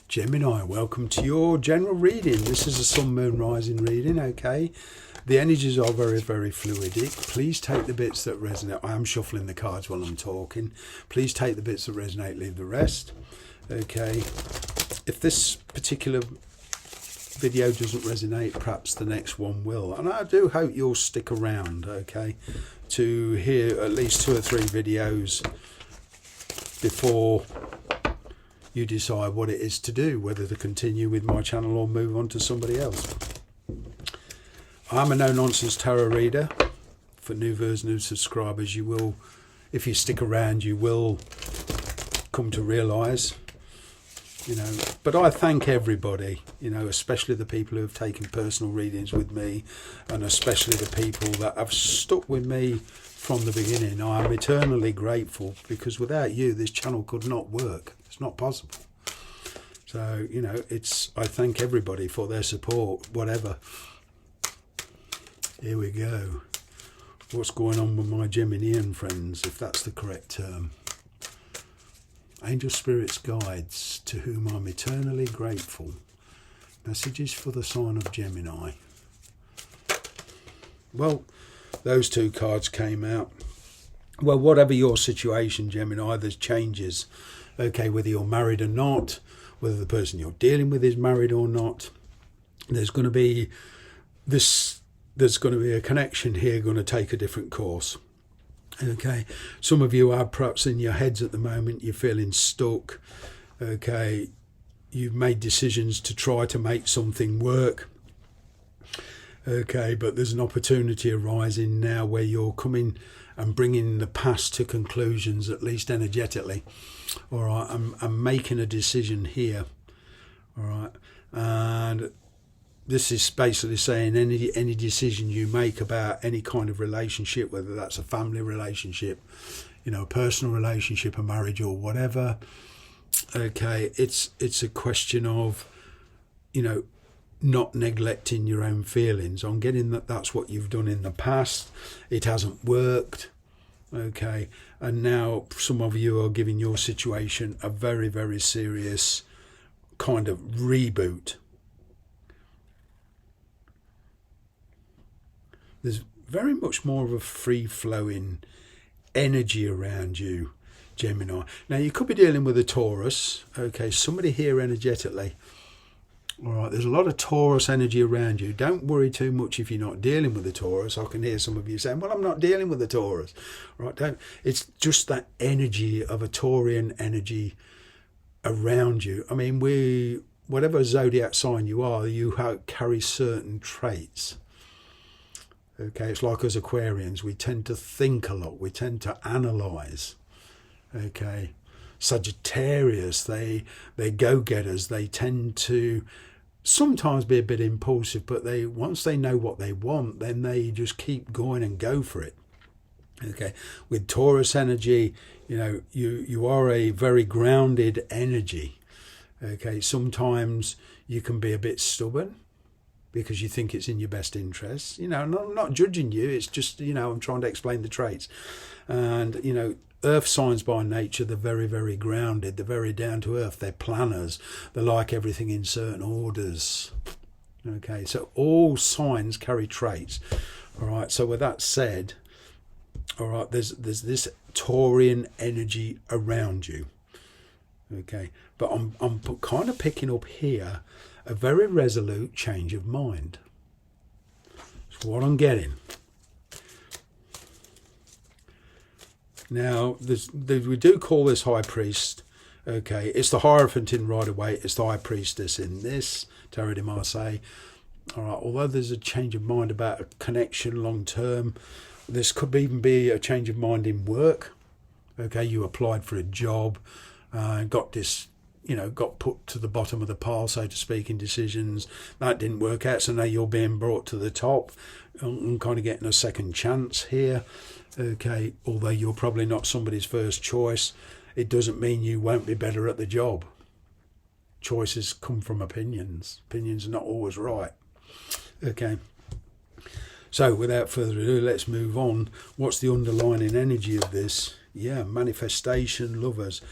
Gemini, welcome to your general reading. This is a sun, moon, rising reading, okay? The energies are very, very fluidic. Please take the bits that resonate. I am shuffling the cards while I'm talking. Please take the bits that resonate, leave the rest, okay? If this particular video doesn't resonate, perhaps the next one will. And I do hope you'll stick around, okay, to hear at least 2 or 3 videos before you decide what it is to do, whether to continue with my channel or move on to somebody else. I'm a no-nonsense tarot reader. For new viewers, new subscribers, you will, if you stick around, you will come to realise, you know. But I thank everybody, you know, especially the people who have taken personal readings with me, and especially the people that have stuck with me from the beginning. I am eternally grateful, because without you, this channel could not work. It's not possible. So, you know, I thank everybody for their support, whatever. Here we go. What's going on with my Geminian friends, if that's the correct term? Angel spirits, guides, to whom I'm eternally grateful. Messages for the sign of Gemini. Well, those 2 cards came out. Well, whatever your situation, Gemini, there's changes. Okay, whether you're married or not, whether the person you're dealing with is married or not, there's going to be a connection here going to take a different course. Okay, some of you are perhaps in your heads at the moment, you're feeling stuck. Okay, you've made decisions to try to make something work. Okay, but there's an opportunity arising now where you're coming and bringing the past to conclusions, at least energetically. All right, I'm making a decision here. All right, and this is basically saying any decision you make about any kind of relationship, whether that's a family relationship, you know, a personal relationship, a marriage, or whatever. Okay, it's a question of, you know, not neglecting your own feelings. I'm getting that's what you've done in the past. It hasn't worked. Okay, and now some of you are giving your situation a very, very serious kind of reboot. There's very much more of a free-flowing energy around you, Gemini. Now, you could be dealing with a Taurus. Okay, somebody here energetically. All right, there's a lot of Taurus energy around you. Don't worry too much if you're not dealing with a Taurus. I can hear some of you saying, well, I'm not dealing with a Taurus. All right, it's just that energy of a Taurian energy around you. I mean, whatever zodiac sign you are, you carry certain traits. Okay, it's like us Aquarians. We tend to think a lot. We tend to analyse. Okay. Sagittarius, they're go-getters. They tend to sometimes be a bit impulsive, but once they know what they want, then they just keep going and go for it. Okay, with Taurus energy, you know, you are a very grounded energy. Okay, sometimes you can be a bit stubborn because you think it's in your best interest. You know, and I'm not judging you. It's just, you know, I'm trying to explain the traits. And, you know, earth signs by nature, they're very, very grounded. They're very down to earth. They're planners. They like everything in certain orders. Okay, so all signs carry traits. All right, so with that said, all right, there's this Taurian energy around you. Okay, but I'm kind of picking up here a very resolute change of mind. That's what I'm getting. Now, we do call this High Priest. Okay, it's the Hierophant in Rider-Waite. It's the High Priestess in this Tarot de Marseille. All right, although there's a change of mind about a connection long term, this could even be a change of mind in work. Okay, you applied for a job, got this, you know, got put to the bottom of the pile, so to speak, in decisions. That didn't work out, so now you're being brought to the top and kind of getting a second chance here. Okay, although you're probably not somebody's first choice, it doesn't mean you won't be better at the job. Choices come from opinions. Opinions are not always right. Okay, so without further ado, let's move on. What's the underlying energy of this? Yeah, manifestation, lovers.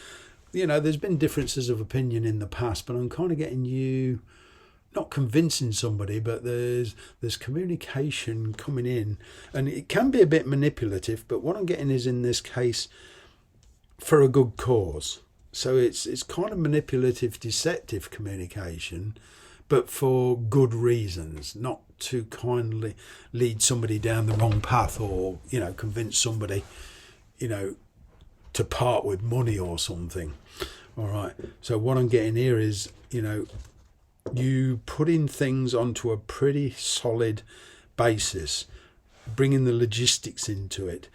you know, there's been differences of opinion in the past, but I'm kind of getting you, not convincing somebody, but there's communication coming in, and it can be a bit manipulative, but what I'm getting is, in this case, for a good cause. So it's kind of manipulative, deceptive communication, but for good reasons, not to kindly lead somebody down the wrong path, or, you know, convince somebody, you know, to part with money or something. All right. So what I'm getting here is, you know, you putting things onto a pretty solid basis, bringing the logistics into it.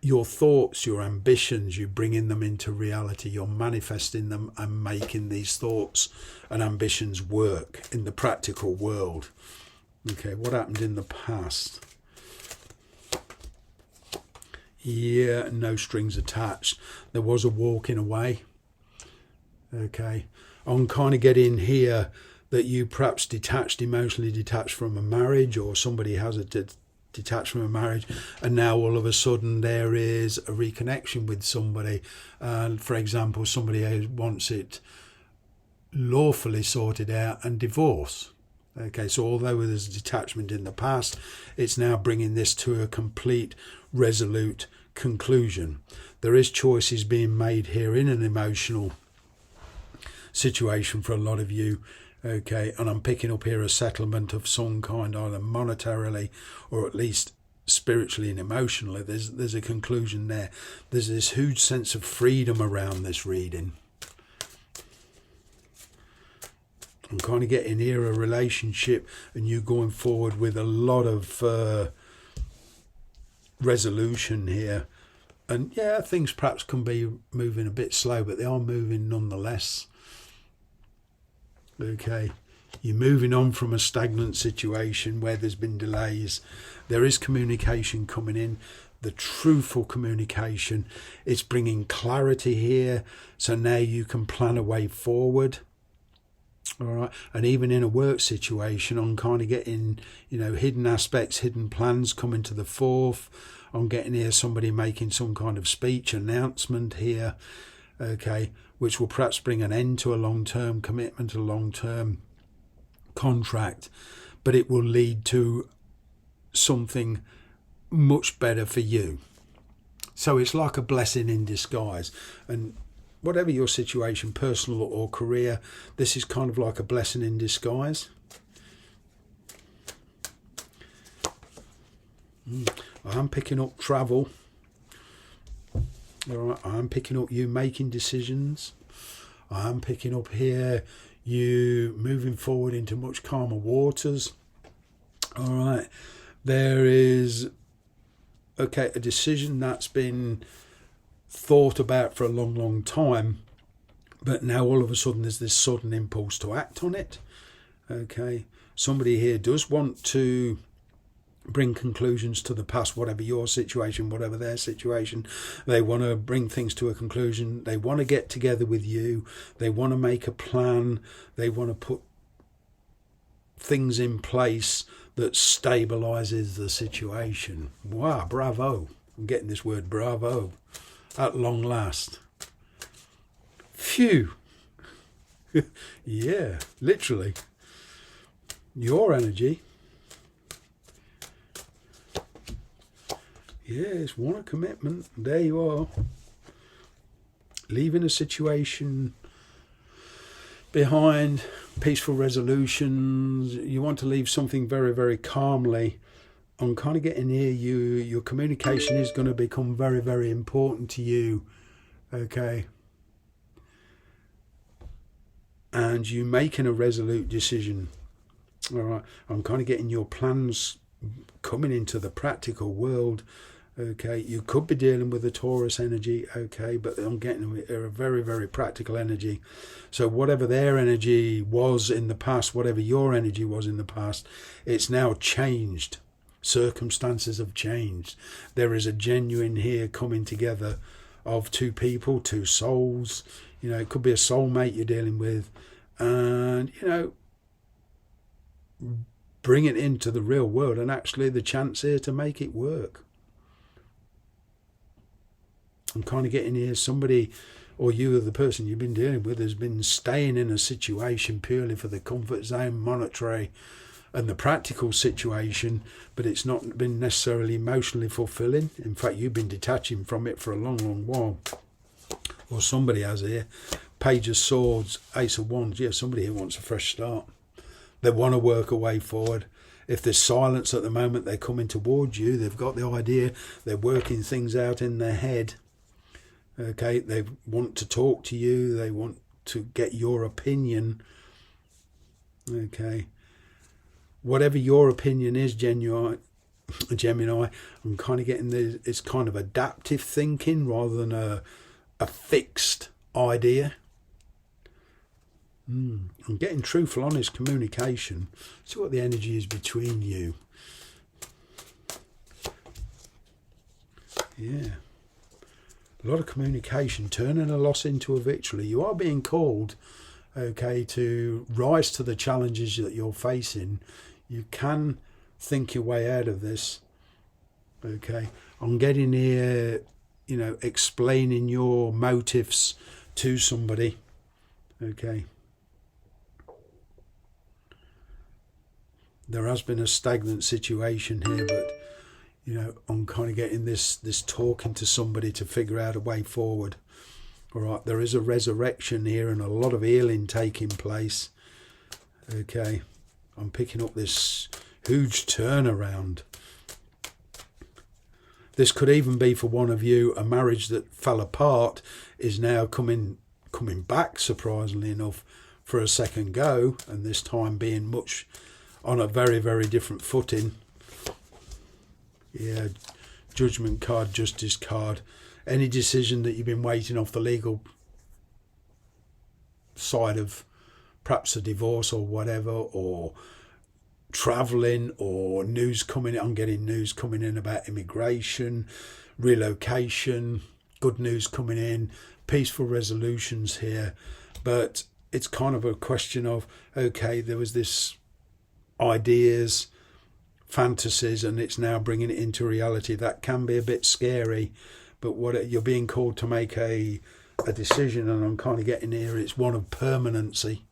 Your thoughts, your ambitions, you bringing them into reality. You're manifesting them and making these thoughts and ambitions work in the practical world. Okay, what happened in the past? Yeah, no strings attached. There was a walking away. Okay, I'm kind of getting here that you perhaps emotionally detached from a marriage, or somebody has a detached from a marriage, and now all of a sudden there is a reconnection with somebody. And for example, somebody who wants it lawfully sorted out and divorce. Okay, so although there's detachment in the past, it's now bringing this to a complete, resolute conclusion. There is choices being made here in an emotional situation for a lot of you. Okay, and I'm picking up here a settlement of some kind, either monetarily or at least spiritually and emotionally. There's a conclusion there. There's this huge sense of freedom around this reading. I'm kind of getting here a relationship, and you going forward with a lot of resolution here. And yeah, things perhaps can be moving a bit slow, but they are moving nonetheless. Okay, you're moving on from a stagnant situation where there's been delays. There is communication coming in, the truthful communication. It's bringing clarity here, so now you can plan a way forward. All right, and even in a work situation, I'm kind of getting, you know, hidden aspects, hidden plans coming to the forth. I'm getting here somebody making some kind of speech announcement here. Okay, which will perhaps bring an end to a long-term commitment, a long-term contract, but it will lead to something much better for you. So it's like a blessing in disguise. And whatever your situation, personal or career, this is kind of like a blessing in disguise. I'm picking up travel. All right, I'm picking up you making decisions. I'm picking up here you moving forward into much calmer waters. All right, there is, okay, a decision that's been thought about for a long, long time, but now all of a sudden there's this sudden impulse to act on it. Okay, somebody here does want to bring conclusions to the past, whatever your situation, whatever their situation. They want to bring things to a conclusion. They want to get together with you. They want to make a plan. They want to put things in place that stabilizes the situation. Wow, bravo. I'm getting this word bravo at long last. Phew. Yeah, literally. Your energy. Yes, want a commitment. There you are. Leaving a situation behind, peaceful resolutions. You want to leave something very, very calmly. I'm kind of getting here, your communication is going to become very, very important to you. Okay. And you making a resolute decision. All right. I'm kind of getting your plans coming into the practical world. Okay, you could be dealing with a Taurus energy, okay, but I'm getting a very, very practical energy. So whatever their energy was in the past, whatever your energy was in the past, it's now changed. Circumstances have changed. There is a genuine here coming together of two people, two souls. You know, it could be a soulmate you're dealing with, and, you know, bring it into the real world, and actually the chance here to make it work. I'm kind of getting here somebody or you or the person you've been dealing with has been staying in a situation purely for the comfort zone, monetary and the practical situation, but it's not been necessarily emotionally fulfilling. In fact, you've been detaching from it for a long, long while. Or somebody has here, Page of Swords, Ace of Wands. Yeah, somebody here wants a fresh start. They want to work a way forward. If there's silence at the moment, they're coming towards you. They've got the idea. They're working things out in their head. Okay, they want to talk to you. They want to get your opinion. Okay. Whatever your opinion is, Gemini, I'm kind of getting this. It's kind of adaptive thinking rather than a fixed idea. I'm getting truthful, honest communication. See what the energy is between you. Yeah. A lot of communication, turning a loss into a victory. You are being called, okay, to rise to the challenges that you're facing. You can think your way out of this. Okay. I'm getting here, explaining your motives to somebody. Okay. There has been a stagnant situation here, but I'm kind of getting this talking to somebody to figure out a way forward. All right, there is a resurrection here and a lot of healing taking place. Okay, I'm picking up this huge turnaround. This could even be for one of you, a marriage that fell apart is now coming back, surprisingly enough, for a second go, and this time being much on a very, very different footing. Yeah, Judgment card, Justice card. Any decision that you've been waiting off the legal side of perhaps a divorce or whatever, or travelling, or news coming in. I'm getting news coming in about immigration, relocation, good news coming in, peaceful resolutions here. But it's kind of a question of, okay, there was this ideas, fantasies, and it's now bringing it into reality. That can be a bit scary, but what you're being called to make a decision, and I'm kind of getting here, it's one of permanency.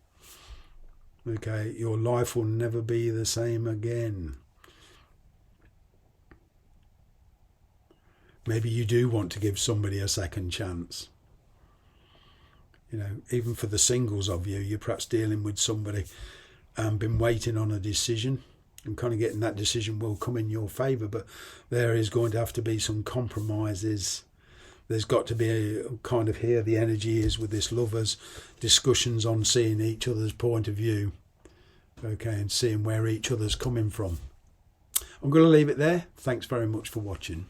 Okay, your life will never be the same again. Maybe you do want to give somebody a second chance. Even for the singles of you, you're perhaps dealing with somebody and been waiting on a decision. I'm kind of getting that decision will come in your favour, but there is going to have to be some compromises. There's got to be a kind of, here the energy is with this lovers, discussions on seeing each other's point of view, okay, and seeing where each other's coming from. I'm going to leave it there. Thanks very much for watching.